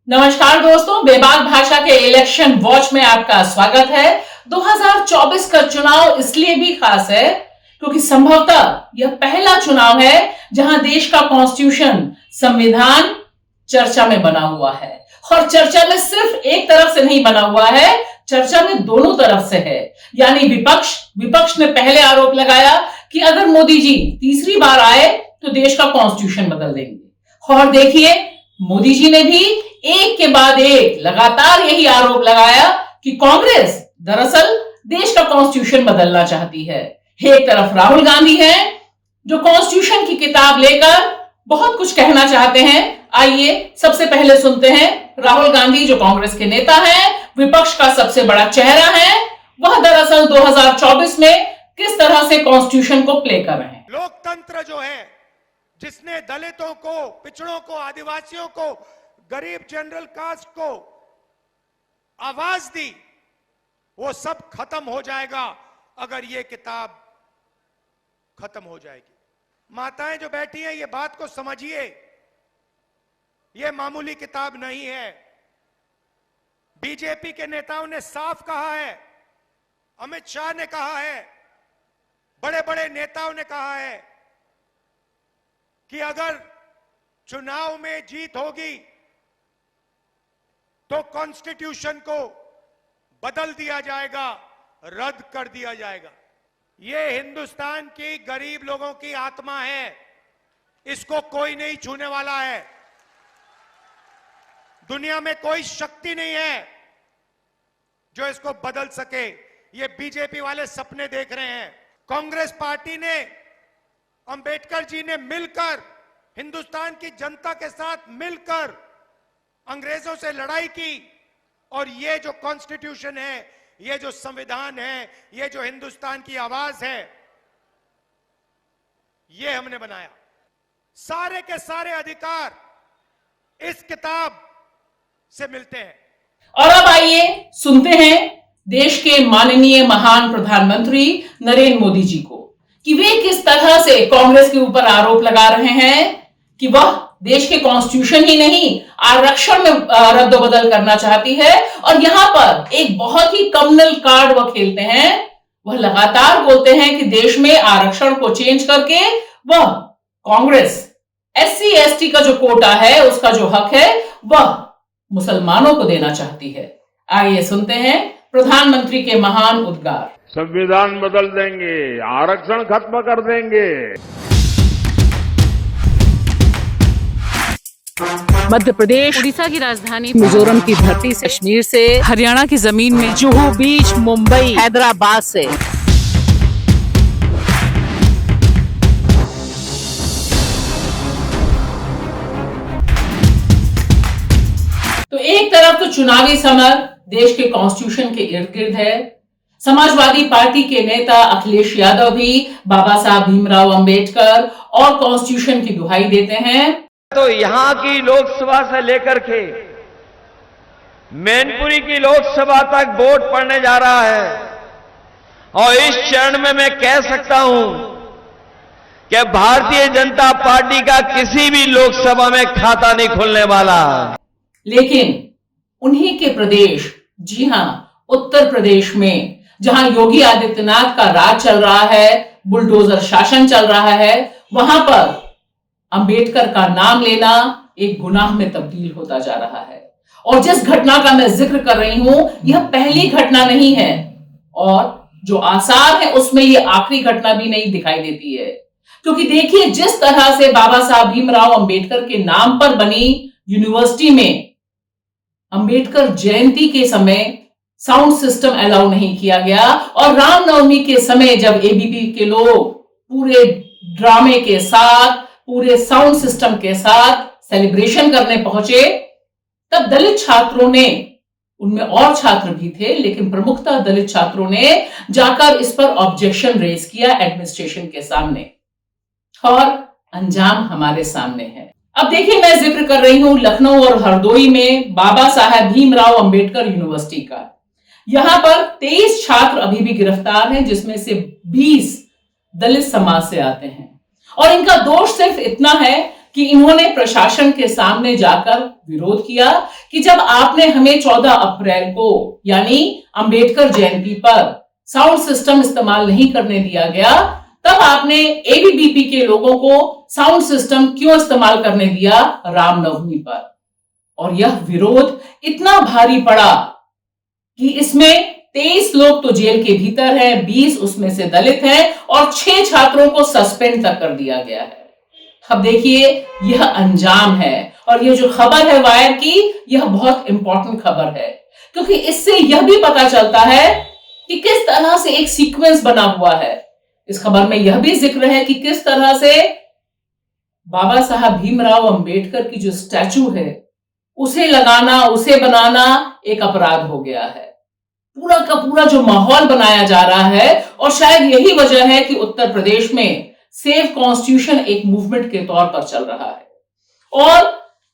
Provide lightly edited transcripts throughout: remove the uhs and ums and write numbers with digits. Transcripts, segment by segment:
नमस्कार दोस्तों, बेबाक भाषा के इलेक्शन वॉच में आपका स्वागत है। 2024 का चुनाव इसलिए भी खास है क्योंकि संभवतः यह पहला चुनाव है जहां देश का कॉन्स्टिट्यूशन, संविधान चर्चा में बना हुआ है। और चर्चा में सिर्फ एक तरफ से नहीं बना हुआ है, चर्चा में दोनों तरफ से है। यानी विपक्ष ने पहले आरोप लगाया कि अगर मोदी जी तीसरी बार आए तो देश का कॉन्स्टिट्यूशन बदल देंगे। और देखिए, मोदी जी ने भी एक के बाद एक लगातार यही आरोप लगाया कि कांग्रेस दरअसल देश का कॉन्स्टिट्यूशन बदलना चाहती है। एक तरफ राहुल गांधी हैं जो कॉन्स्टिट्यूशन की किताब लेकर बहुत कुछ कहना चाहते हैं। आइए सबसे पहले सुनते हैं राहुल गांधी, जो कांग्रेस के नेता हैं, विपक्ष का सबसे बड़ा चेहरा है, वह दरअसल 2024 में किस तरह से कॉन्स्टिट्यूशन को प्ले कर रहे हैं। लोकतंत्र जो है, जिसने दलितों को, पिछड़ों को, आदिवासियों को, गरीब जनरल कास्ट को आवाज दी, वो सब खत्म हो जाएगा अगर ये किताब खत्म हो जाएगी। माताएं जो बैठी हैं, ये बात को समझिए, ये मामूली किताब नहीं है। बीजेपी के नेताओं ने साफ कहा है, अमित शाह ने कहा है, बड़े बड़े नेताओं ने कहा है कि अगर चुनाव में जीत होगी तो कॉन्स्टिट्यूशन को बदल दिया जाएगा, रद्द कर दिया जाएगा। यह हिंदुस्तान की गरीब लोगों की आत्मा है, इसको कोई नहीं छूने वाला है। दुनिया में कोई शक्ति नहीं है जो इसको बदल सके। ये बीजेपी वाले सपने देख रहे हैं। कांग्रेस पार्टी ने, अंबेडकर जी ने मिलकर, हिंदुस्तान की जनता के साथ मिलकर अंग्रेजों से लड़ाई की, और ये जो कॉन्स्टिट्यूशन है, ये जो संविधान है, ये जो हिंदुस्तान की आवाज है, ये हमने बनाया। सारे के सारे अधिकार इस किताब से मिलते हैं। और अब आइए सुनते हैं देश के माननीय महान प्रधानमंत्री नरेंद्र मोदी जी को कि वे किस तरह से कांग्रेस के ऊपर आरोप लगा रहे हैं कि वह देश के कॉन्स्टिट्यूशन ही नहीं, आरक्षण में रद्दोबदल करना चाहती है। और यहां पर एक बहुत ही कम्युनल कार्ड वह खेलते हैं। वह लगातार बोलते हैं कि देश में आरक्षण को चेंज करके वह कांग्रेस SC ST का जो कोटा है, उसका जो हक है, वह मुसलमानों को देना चाहती है। आइए सुनते हैं प्रधानमंत्री के महान उद्गार। संविधान बदल देंगे, आरक्षण खत्म कर देंगे। मध्य प्रदेश, उड़ीसा की राजधानी, मिजोरम की धरती से, कश्मीर से, हरियाणा की जमीन में, जुहू बीच, मुंबई, हैदराबाद से। तो एक तरफ तो चुनावी समर देश के कॉन्स्टिट्यूशन के इर्द गिर्द है। समाजवादी पार्टी के नेता अखिलेश यादव भी बाबा साहब भीमराव अंबेडकर और कॉन्स्टिट्यूशन की दुहाई देते हैं। तो यहां की लोकसभा से लेकर के मैनपुरी की लोकसभा तक वोट पड़ने जा रहा है, और इस चरण में मैं कह सकता हूं कि भारतीय जनता पार्टी का किसी भी लोकसभा में खाता नहीं खुलने वाला। लेकिन उन्हीं के प्रदेश, जी हां, उत्तर प्रदेश में, जहां योगी आदित्यनाथ का राज चल रहा है, बुलडोजर शासन चल रहा है, वहां पर अंबेडकर का नाम लेना एक गुनाह में तब्दील होता जा रहा है। और जिस घटना का मैं जिक्र कर रही हूं, यह पहली घटना नहीं है, और जो आसार है उसमें यह आखिरी घटना भी नहीं दिखाई देती है। क्योंकि देखिए, जिस तरह से बाबा साहब भीमराव अंबेडकर के नाम पर बनी यूनिवर्सिटी में अंबेडकर जयंती के समय साउंड सिस्टम अलाउ नहीं किया गया, और रामनवमी के समय जब ABP के लोग पूरे ड्रामे के साथ, पूरे साउंड सिस्टम के साथ सेलिब्रेशन करने पहुंचे, तब दलित छात्रों ने, उनमें और छात्र भी थे लेकिन प्रमुखतः दलित छात्रों ने जाकर इस पर ऑब्जेक्शन रेज किया एडमिनिस्ट्रेशन के सामने, और अंजाम हमारे सामने है। अब देखिए, मैं जिक्र कर रही हूं लखनऊ और हरदोई में बाबा साहब भीमराव अंबेडकर यूनिवर्सिटी का। यहां पर 23 छात्र अभी भी गिरफ्तार हैं, जिसमें से 20 दलित समाज से आते हैं। और इनका दोष सिर्फ इतना है कि इन्होंने प्रशासन के सामने जाकर विरोध किया कि जब आपने हमें 14 अप्रैल को यानी अंबेडकर जयंती पर साउंड सिस्टम इस्तेमाल नहीं करने दिया गया, तब आपने एबीवीपी के लोगों को साउंड सिस्टम क्यों इस्तेमाल करने दिया रामनवमी पर। और यह विरोध इतना भारी पड़ा कि इसमें 23 लोग तो जेल के भीतर हैं, 20 उसमें से दलित हैं और 6 छात्रों को सस्पेंड तक कर दिया गया है। अब देखिए यह अंजाम है, और ये जो खबर है वायर की, यह बहुत इंपॉर्टेंट खबर है, क्योंकि इससे यह भी पता चलता है कि किस तरह से एक सीक्वेंस बना हुआ है। इस खबर में यह भी जिक्र है कि किस तरह से बाबा साहब भीमराव अंबेडकर की जो स्टैचू है उसे लगाना, उसे बनाना एक अपराध हो गया है। पूरा का पूरा जो माहौल बनाया जा रहा है, और शायद यही वजह है कि उत्तर प्रदेश में सेव कॉन्स्टिट्यूशन एक मूवमेंट के तौर पर चल रहा है। और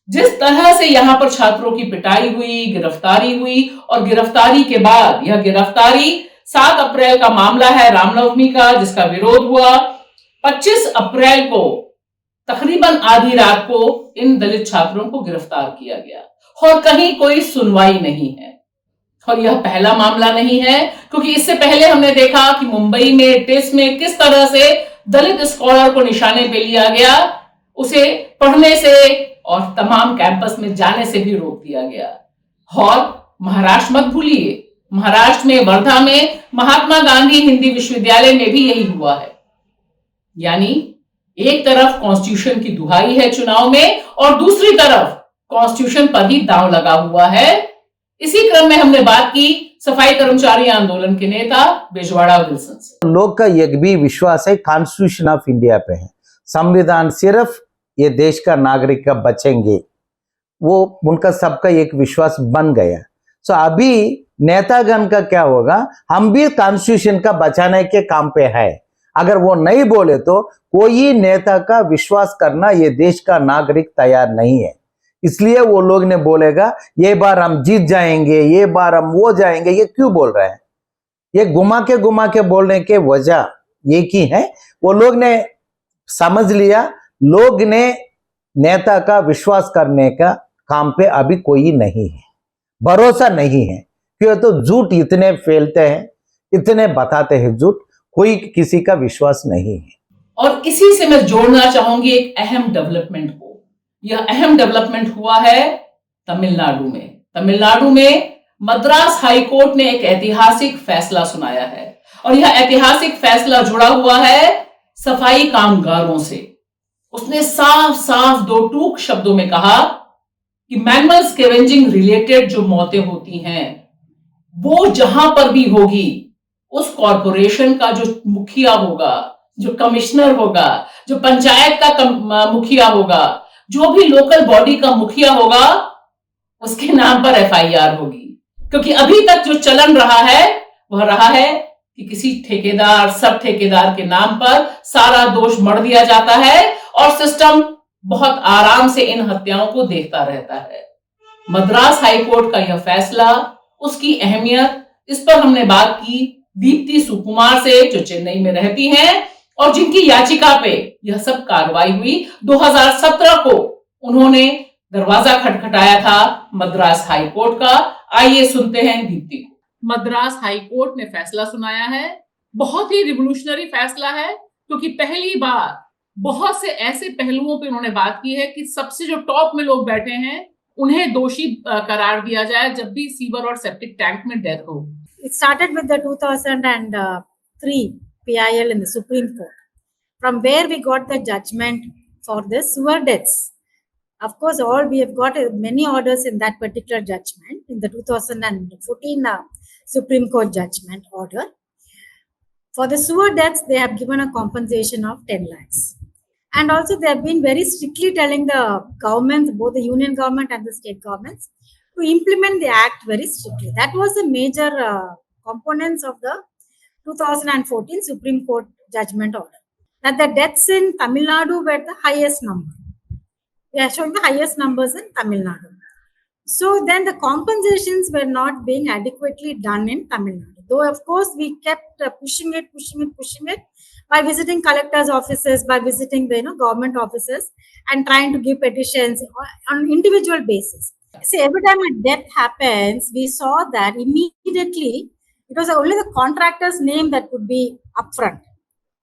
जिस तरह से यहां पर छात्रों की पिटाई हुई, गिरफ्तारी हुई, और गिरफ्तारी के बाद यह गिरफ्तारी 7 अप्रैल का मामला है रामनवमी का, जिसका विरोध हुआ। 25 अप्रैल को तकरीबन आधी रात को इन दलित छात्रों को गिरफ्तार किया गया, और कहीं कोई सुनवाई नहीं है। और यह पहला मामला नहीं है, क्योंकि इससे पहले हमने देखा कि मुंबई में टिस में किस तरह से दलित स्कॉलर को निशाने पे लिया गया, उसे पढ़ने से और तमाम कैंपस में जाने से भी रोक दिया गया। और महाराष्ट्र मत भूलिए, महाराष्ट्र में वर्धा में महात्मा गांधी हिंदी विश्वविद्यालय में भी यही हुआ है। यानी एक तरफ कॉन्स्टिट्यूशन की दुहाई है चुनाव में, और दूसरी तरफ कॉन्स्टिट्यूशन पर ही दांव लगा हुआ है। इसी क्रम में हमने बात की सफाई कर्मचारी आंदोलन के नेता बिजवाड़ा विल्सन से। लोग का एक भी विश्वास है कॉन्स्टिट्यूशन ऑफ इंडिया पे है, संविधान सिर्फ ये देश का नागरिक का बचेंगे, वो उनका सबका एक विश्वास बन गया। सो अभी नेतागण का क्या होगा, हम भी कॉन्स्टिट्यूशन का बचाने के काम पे है। अगर वो नहीं बोले तो कोई नेता का विश्वास करना ये देश का नागरिक तैयार नहीं है। इसलिए वो लोग ने बोलेगा ये बार हम जीत जाएंगे, ये बार हम वो जाएंगे। ये क्यों बोल रहे हैं? ये घुमा के बोलने के वजह एक ही है, वो लोग ने समझ लिया, लोग ने नेता का विश्वास करने का काम पे अभी कोई नहीं है, भरोसा नहीं है। क्यों? तो झूठ इतने फैलते हैं, इतने बताते हैं झूठ, कोई किसी का विश्वास नहीं है। और इसी से मैं जोड़ना चाहूंगी एक अहम डेवलपमेंट को। यह अहम डेवलपमेंट हुआ है तमिलनाडु में। तमिलनाडु में मद्रास हाई कोर्ट ने एक ऐतिहासिक फैसला सुनाया है, और यह ऐतिहासिक फैसला जुड़ा हुआ है सफाई कामगारों से। उसने साफ साफ दो टूक शब्दों में कहा कि मैनुअल स्कैवेंजिंग रिलेटेड जो मौतें होती हैं वो जहां पर भी होगी, उस कॉरपोरेशन का जो मुखिया होगा, जो कमिश्नर होगा, जो पंचायत का मुखिया होगा, जो भी लोकल बॉडी का मुखिया होगा, उसके नाम पर एफआईआर होगी। क्योंकि अभी तक जो चलन रहा है वह रहा है कि किसी ठेकेदार, सब ठेकेदार के नाम पर सारा दोष मढ़ दिया जाता है, और सिस्टम बहुत आराम से इन हत्याओं को देखता रहता है। मद्रास हाई कोर्ट का यह फैसला, उसकी अहमियत, इस पर हमने बात की दीप्ति सुकुमार से, जो चेन्नई में रहती हैं और जिनकी याचिका पे यह सब कार्रवाई हुई। 2017 को उन्होंने दरवाजा खटखटाया था मद्रास हाई कोर्ट का। आइए सुनते हैं दीप्ति को। मद्रास हाई कोर्ट ने फैसला सुनाया है, बहुत ही रिवोल्यूशनरी फैसला है, क्योंकि पहली बार बहुत से ऐसे पहलुओं पे उन्होंने बात की है कि सबसे जो टॉप में लोग बैठे हैं उन्हें दोषी करार दिया जाए जब भी सीवर और सेप्टिक टैंक में डेथ हो। It started with the 2003 PIL in the Supreme Court, from where we got the judgment for the sewer deaths. Of course, we have got many orders in that particular judgment, in the 2014 Supreme Court judgment order. For the sewer deaths, they have given a compensation of 10 lakhs. And also, they have been very strictly telling the governments, both the union government and the state governments, to implement the act very strictly. That was the major components of the 2014 Supreme Court judgment order. That the deaths in Tamil Nadu were the highest number. They are showing the highest numbers in Tamil Nadu. So then the compensations were not being adequately done in Tamil Nadu. Though of course we kept pushing it by visiting collectors' offices, by visiting the government offices, and trying to give petitions on individual basis. See, every time a death happens, we saw that immediately it was only the contractor's name that would be upfront.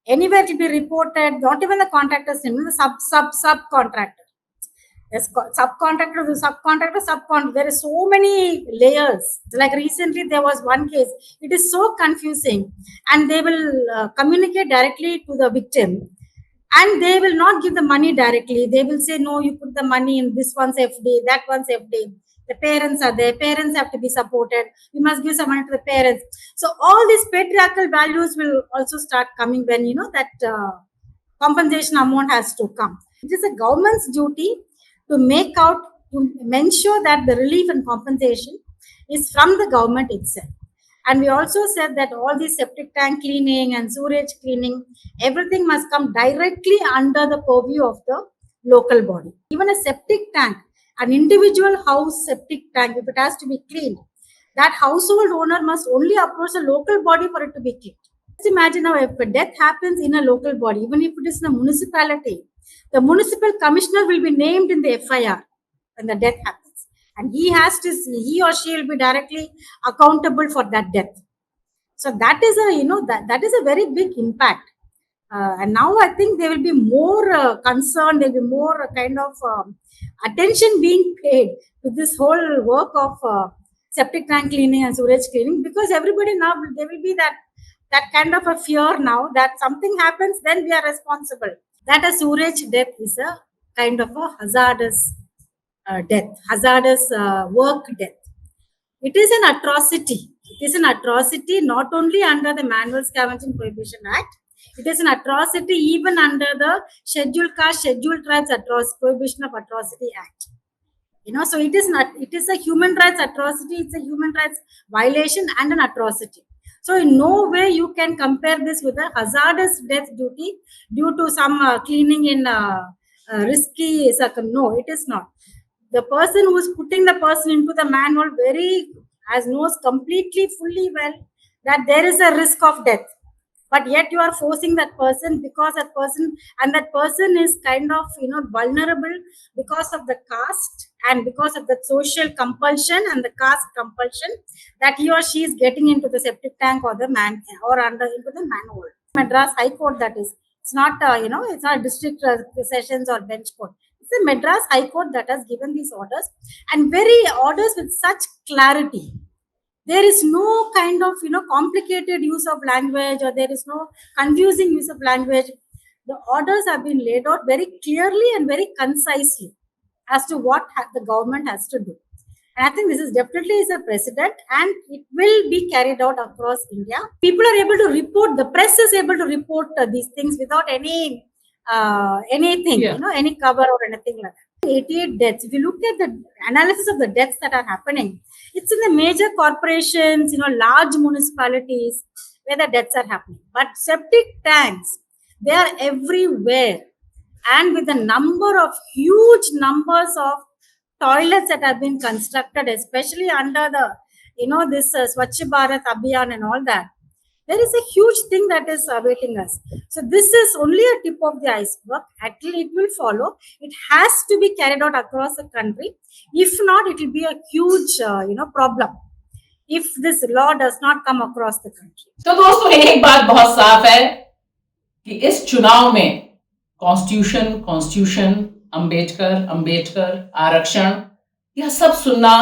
Anywhere it will be reported, not even the contractor's name, the subcontractor. Yes, subcontractor to subcontractor. There is so many layers. Like recently, there was one case. It is so confusing, and they will communicate directly to the victim, and they will not give the money directly. They will say, "No, you put the money in this one's FD, that one's FD." The parents are there. Parents have to be supported. We must give some money to the parents. So all these patriarchal values will also start coming when that compensation amount has to come. It is a government's duty to ensure that the relief and compensation is from the government itself. And we also said that all these septic tank cleaning and sewage cleaning, everything must come directly under the purview of the local body. Even a septic tank, an individual house septic tank, if it has to be cleaned, that household owner must only approach a local body for it to be cleaned. Just imagine now, if a death happens in a local body, even if it is in a municipality, the municipal commissioner will be named in the FIR when the death happens, and he or she will be directly accountable for that death. So that is that is a very big impact. And now I think there will be more concern, there will be more kind of attention being paid to this whole work of septic tank cleaning and sewage cleaning, because everybody now, there will be that kind of a fear now that something happens, then we are responsible. That a sewage death is a kind of a hazardous work death. It is an atrocity. It is an atrocity not only under the Manual Scavenging Prohibition Act, it is an atrocity even under the Scheduled Caste, Scheduled Tribes Prohibition of Atrocity Act. So it is a human rights atrocity, it's a human rights violation and an atrocity. So in no way you can compare this with a hazardous death duty due to some cleaning in risky no, it is not. The person who is putting the person into the manual knows completely fully well that there is a risk of death, but yet you are forcing that person, because that person is kind of vulnerable because of the caste and because of the social compulsion and the caste compulsion that he or she is getting into the septic tank or into the manhole. Madras High Court, that is. It's not it's not district sessions or bench court. It's the Madras High Court that has given these orders, and orders with such clarity. There is no kind of complicated use of language, or there is no confusing use of language. The orders have been laid out very clearly and very concisely as to what the government has to do. And I think this is definitely a precedent, and it will be carried out across India. People are able to report, the press is able to report these things without anything, any cover or anything like that. 88 deaths. If you look at the analysis of the deaths that are happening, it's in the major corporations, large municipalities where the deaths are happening. But septic tanks, they are everywhere. And with the huge numbers of toilets that have been constructed, especially under the, this Swachh Bharat Abhiyan and all that, there is a huge thing that is awaiting us. So this is only a tip of the iceberg. Actually, it will follow. It has to be carried out across the country. If not, it will be a huge, problem if this law does not come across the country. तो दोस्तों, एक बात बहुत साफ है कि इस चुनाव में कॉन्स्टिट्यूशन, अंबेडकर, आरक्षण, यह सब सुनना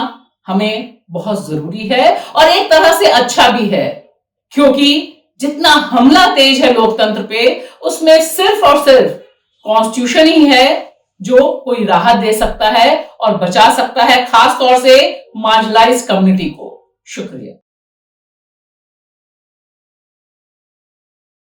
हमें बहुत जरूरी है, और एक तरह से अच्छा भी है, क्योंकि जितना हमला तेज है लोकतंत्र पे, उसमें सिर्फ और सिर्फ कॉन्स्टिट्यूशन ही है जो कोई राहत दे सकता है और बचा सकता है, खास तौर से मार्जिनलाइज्ड कम्युनिटी को। शुक्रिया।